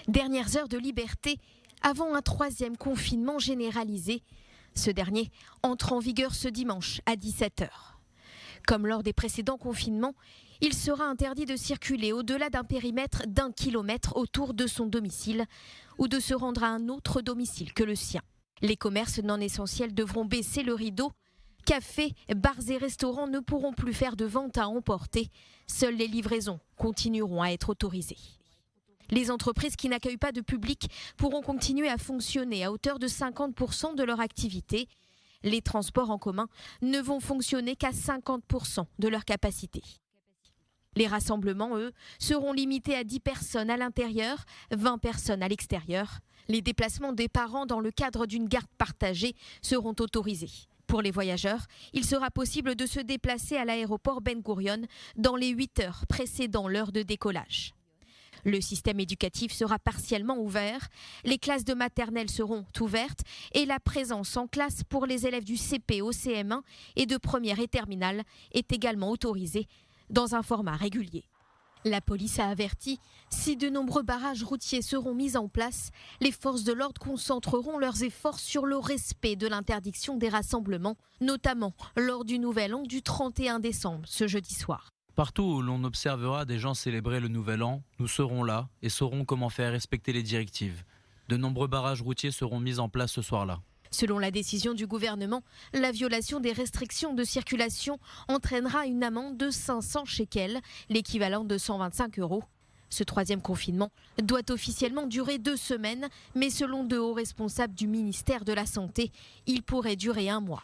Dernières heures de liberté avant un troisième confinement généralisé. Ce dernier entre en vigueur ce dimanche à 17h. Comme lors des précédents confinements, il sera interdit de circuler au-delà d'un périmètre d'1 kilomètre autour de son domicile ou de se rendre à un autre domicile que le sien. Les commerces non essentiels devront baisser le rideau. Cafés, bars et restaurants ne pourront plus faire de vente à emporter. Seules les livraisons continueront à être autorisées. Les entreprises qui n'accueillent pas de public pourront continuer à fonctionner à hauteur de 50% de leur activité. Les transports en commun ne vont fonctionner qu'à 50% de leur capacité. Les rassemblements, eux, seront limités à 10 personnes à l'intérieur, 20 personnes à l'extérieur. Les déplacements des parents dans le cadre d'une garde partagée seront autorisés. Pour les voyageurs, il sera possible de se déplacer à l'aéroport Ben Gurion dans les 8 heures précédant l'heure de décollage. Le système éducatif sera partiellement ouvert, les classes de maternelle seront ouvertes et la présence en classe pour les élèves du CP au CM1 et de première et terminale est également autorisée dans un format régulier. La police a averti, si de nombreux barrages routiers seront mis en place, les forces de l'ordre concentreront leurs efforts sur le respect de l'interdiction des rassemblements, notamment lors du Nouvel An du 31 décembre, ce jeudi soir. Partout où l'on observera des gens célébrer le Nouvel An, nous serons là et saurons comment faire respecter les directives. De nombreux barrages routiers seront mis en place ce soir-là. Selon la décision du gouvernement, la violation des restrictions de circulation entraînera une amende de 500 shekels, l'équivalent de 125 €. Ce troisième confinement doit officiellement durer 2 semaines, mais selon de hauts responsables du ministère de la Santé, il pourrait durer 1 mois.